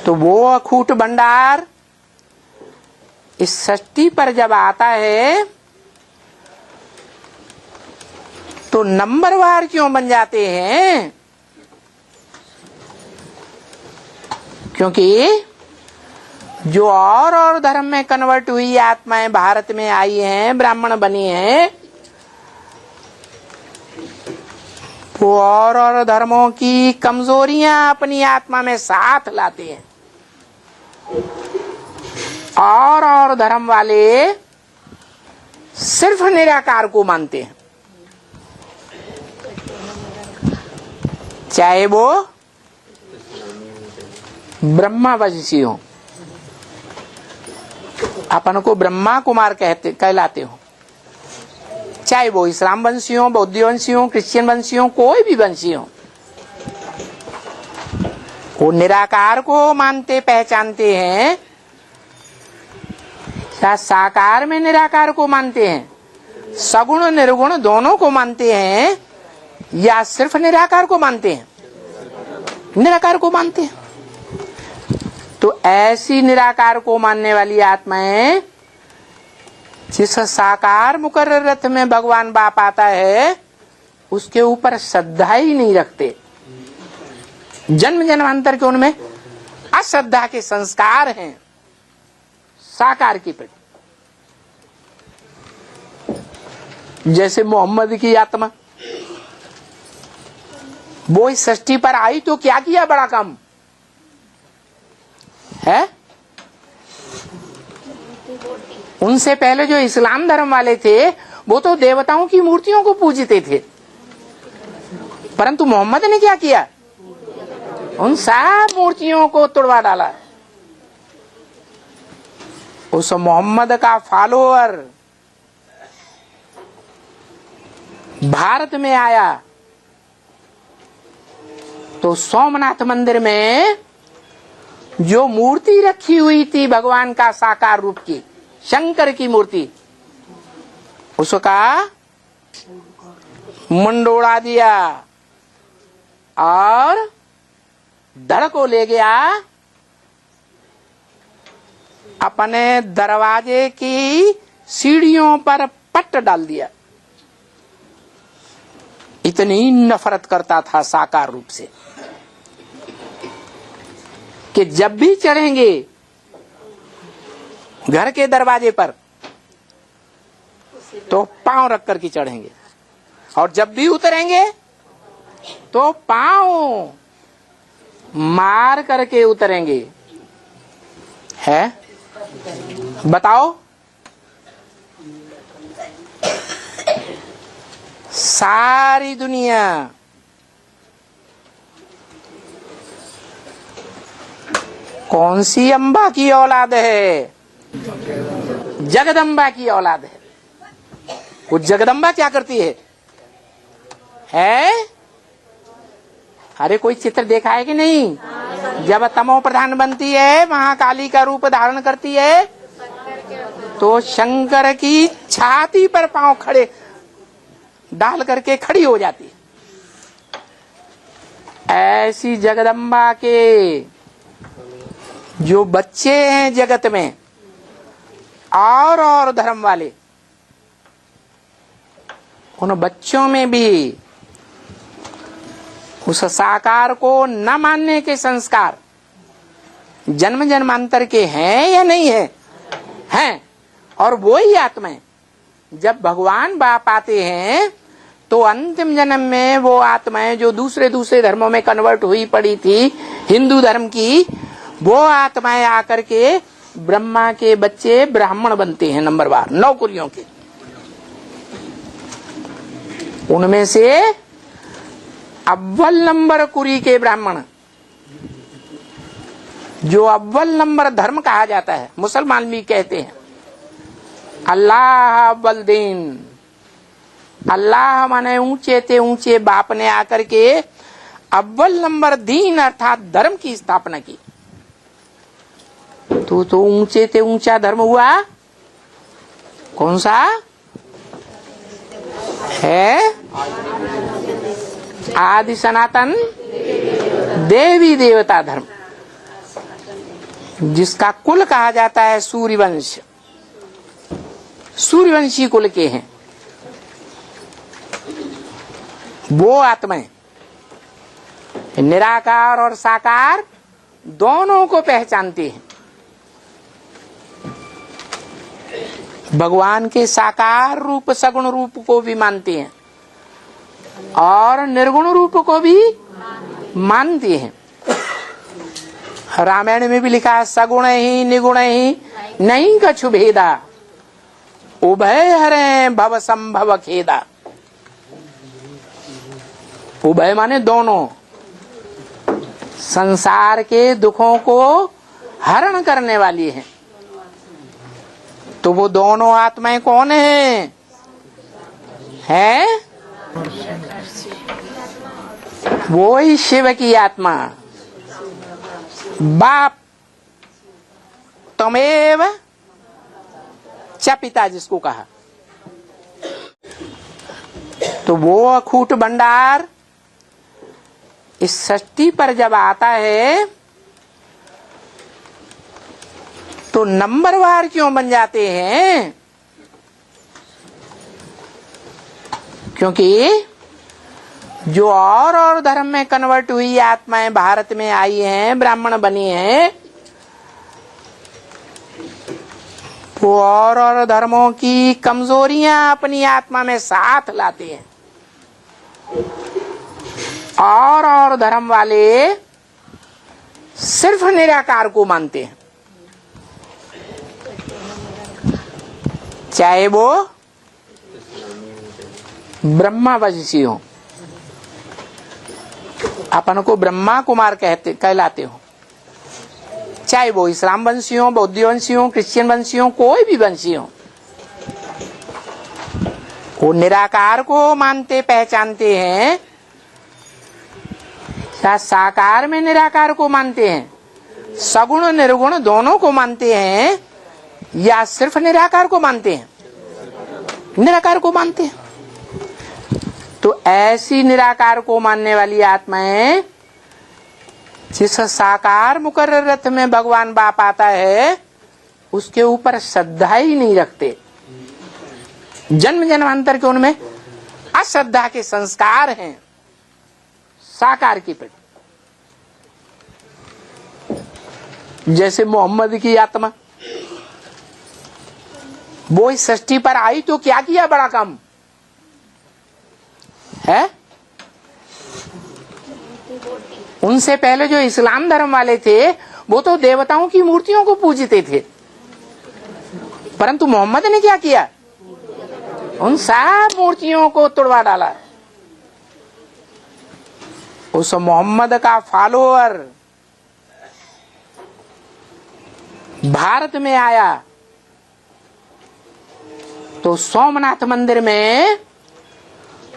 तो वो अखूट भंडार इस सृष्टि पर जब आता है तो नंबरवार क्यों बन जाते हैं? क्योंकि जो और धर्म में कन्वर्ट हुई आत्माएं भारत में आई हैं, ब्राह्मण बनी हैं, वो और धर्मों की कमजोरियां अपनी आत्मा में साथ लाते हैं। और धर्म वाले सिर्फ निराकार को मानते हैं, चाहे वो ब्रह्मावंशी हो, अपन को ब्रह्मा कुमार कहलाते हो, चाहे वो इस्लाम वंशी हो, बौद्ध वंशी हो, क्रिश्चियन वंशी हो, कोई भी वंशी हो, वो निराकार को मानते पहचानते हैं। या साकार में निराकार को मानते हैं, सगुण निर्गुण दोनों को मानते हैं, या सिर्फ निराकार को मानते हैं? निराकार को मानते हैं। तो ऐसी निराकार को मानने वाली आत्माएं जिस साकार मुकर्रर रथ में भगवान बाप आता है उसके ऊपर श्रद्धा ही नहीं रखते। जन्म जन्मांतर के उनमें अश्रद्धा के संस्कार हैं साकार के प्रति। जैसे मोहम्मद की आत्मा वो इस सृष्टि पर आई तो क्या किया? बड़ा काम है। उनसे पहले जो इस्लाम धर्म वाले थे वो तो देवताओं की मूर्तियों को पूजते थे, परंतु मोहम्मद ने क्या किया? उन सब मूर्तियों को तोड़वा डाला। उस मोहम्मद का फॉलोअर भारत में आया तो सोमनाथ मंदिर में जो मूर्ति रखी हुई थी भगवान का साकार रूप की, शंकर की मूर्ति, उसका मुंडोड़ा दिया और धड़ को ले गया अपने दरवाजे की सीढ़ियों पर पट्ट डाल दिया। इतनी नफरत करता था साकार रूप से कि जब भी चढ़ेंगे घर के दरवाजे पर तो पांव रख करके चढ़ेंगे, और जब भी उतरेंगे तो पांव मार करके उतरेंगे। है? बताओ, सारी दुनिया कौन सी अम्बा की औलाद है? जगदम्बा की औलाद है। वो जगदम्बा क्या करती है? अरे कोई चित्र देखा है कि नहीं? जब तमो प्रधान बनती है, महाकाली का रूप धारण करती है, तो शंकर की छाती पर पांव खड़े डाल करके खड़ी हो जाती है। ऐसी जगदम्बा के जो बच्चे हैं जगत में और धर्म वाले, उन बच्चों में भी उस साकार को न मानने के संस्कार जन्म जन्मांतर के हैं या नहीं है? हैं। और वो ही आत्माएं जब भगवान बाप आते हैं तो अंतिम जन्म में वो आत्माएं जो दूसरे धर्मों में कन्वर्ट हुई पड़ी थी, हिंदू धर्म की, वो आत्माएं आकर के ब्रह्मा के बच्चे ब्राह्मण बनते हैं, नंबरवार 9 कुरियों के। उनमें से अव्वल नंबर कुरी के ब्राह्मण, जो अव्वल नंबर धर्म कहा जाता है, मुसलमान भी कहते हैं अल्लाह अव्वल दीन। अल्लाह माने ऊंचे ते ऊंचे बाप ने आकर के अव्वल नंबर दीन अर्थात धर्म की स्थापना की। तो ऊंचे ते ऊंचा धर्म हुआ कौन सा है? आदि सनातन देवी देवता धर्म। जिसका कुल कहा जाता है सूर्यवंश, सूर्यवंशी कुल के हैं वो आत्माएं निराकार और साकार दोनों को पहचानती हैं। भगवान के साकार रूप सगुण रूप को भी मानती हैं और निर्गुण रूप को भी मानती हैं। रामायण में भी लिखा है सगुण ही निगुण ही नहीं कछु भेदा, उभय हरे भव संभव खेदा। उभय माने दोनों, संसार के दुखों को हरण करने वाली है। तो वो दोनों आत्माएं कौन है? वो ही शिव की आत्मा। बाप तमेव च पिता जिसको कहा, तो वो अखूट भंडार इस सृष्टि पर जब आता है तो नंबरवार क्यों बन जाते हैं? क्योंकि जो और धर्म में कन्वर्ट हुई आत्माएं भारत में आई हैं, ब्राह्मण बनी हैं, वो और धर्मों की कमजोरियां अपनी आत्मा में साथ लाते हैं। और धर्म वाले सिर्फ निराकार को मानते हैं, चाहे वो ब्रह्मावंशी हो, अपन को ब्रह्मा कुमार कहलाते हो, चाहे वो इस्लाम वंशी हो, बौद्ध वंशी हो, क्रिश्चियन वंशी हो, कोई भी वंशी हो, वो निराकार को मानते पहचानते हैं। क्या साकार में निराकार को मानते हैं, सगुण निर्गुण दोनों को मानते हैं, या सिर्फ निराकार को मानते हैं? निराकार को मानते हैं। तो ऐसी निराकार को मानने वाली आत्माएं जिस साकार मुकर्रर रथ में भगवान बाप आता है उसके ऊपर श्रद्धा ही नहीं रखते। जन्म जन्मांतर के उनमें अश्रद्धा के संस्कार हैं साकार के प्रति। जैसे मोहम्मद की आत्मा, वो इस सृष्टि पर आई तो क्या किया बड़ा काम है? उनसे पहले जो इस्लाम धर्म वाले थे वो तो देवताओं की मूर्तियों को पूजते थे, परंतु मोहम्मद ने क्या किया? उन सब मूर्तियों को तोड़वा डाला। उस मोहम्मद का फॉलोअर भारत में आया तो सोमनाथ मंदिर में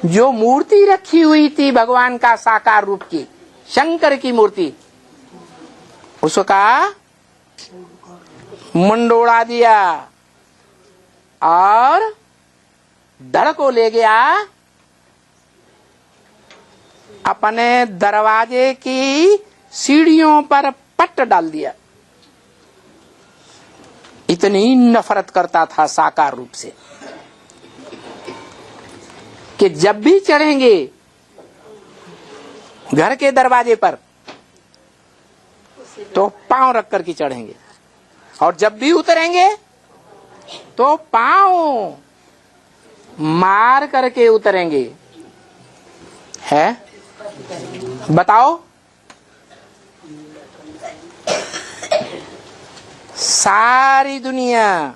जो मूर्ति रखी हुई थी भगवान का साकार रूप की, शंकर की मूर्ति, उसका मुंडोड़ा दिया और धड़ को ले गया अपने दरवाजे की सीढ़ियों पर पट डाल दिया। इतनी नफरत करता था साकार रूप से कि जब भी चढ़ेंगे घर के दरवाजे पर तो पांव रख करके चढ़ेंगे, और जब भी उतरेंगे तो पांव मार करके उतरेंगे। है? बताओ, सारी दुनिया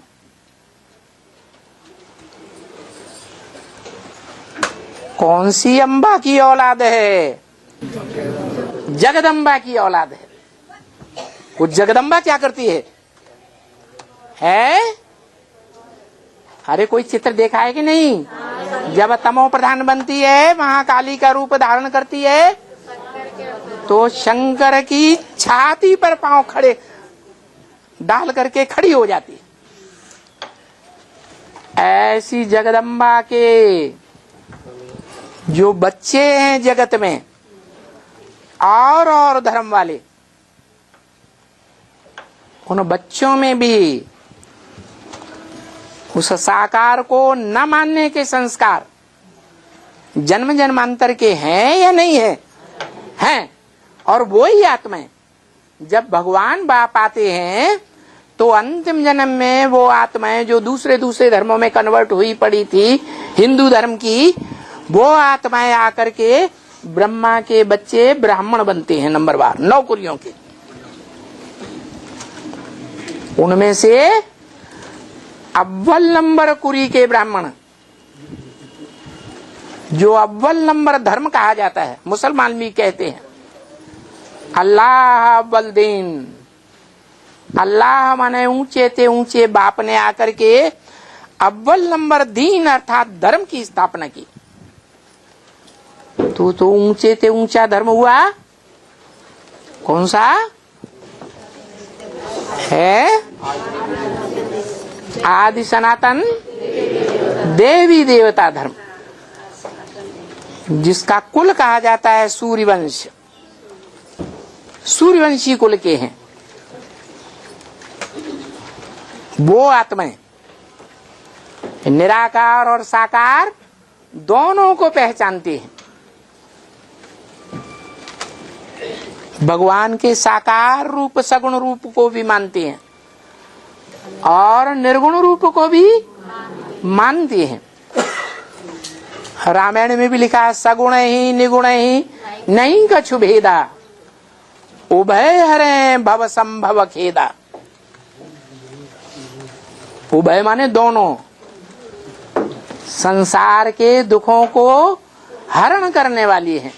कौन सी अम्बा की औलाद है? जगदम्बा की औलाद है। वो जगदम्बा क्या करती है? अरे कोई चित्र देखा है कि नहीं? जब तमो प्रधान बनती है, महाकाली का रूप धारण करती है, तो शंकर की छाती पर पांव खड़े डाल करके खड़ी हो जाती है। ऐसी जगदम्बा के जो बच्चे हैं जगत में और धर्म वाले, उन बच्चों में भी उस साकार को न मानने के संस्कार जन्म जन्मांतर के हैं या नहीं है? हैं। और वो ही आत्माएं जब भगवान बाप आते हैं तो अंतिम जन्म में वो आत्माएं जो दूसरे धर्मों में कन्वर्ट हुई पड़ी थी हिंदू धर्म की, वो आत्माएं आकर के ब्रह्मा के बच्चे ब्राह्मण बनते हैं। नंबर बार 9 कुरियों के, उनमें से अव्वल नंबर कुरी के ब्राह्मण, जो अव्वल नंबर धर्म कहा जाता है, मुसलमान भी कहते हैं अल्लाह अव्वल दीन। अल्लाह माने ऊंचे ते ऊंचे बाप ने आकर के अव्वल नंबर दीन अर्थात धर्म की स्थापना की। तो ऊंचे ते ऊंचा धर्म हुआ कौन सा है? आदि सनातन देवी देवता धर्म, जिसका कुल कहा जाता है सूर्यवंश। सूर्यवंशी कुल के हैं वो आत्माएं निराकार और साकार दोनों को पहचानती हैं। भगवान के साकार रूप सगुण रूप को भी मानती हैं और निर्गुण रूप को भी मानती हैं। रामायण में भी लिखा है सगुण ही निगुण ही नहीं कछु भेदा, उभय हरे भव संभव खेदा। उभय माने दोनों, संसार के दुखों को हरण करने वाली है।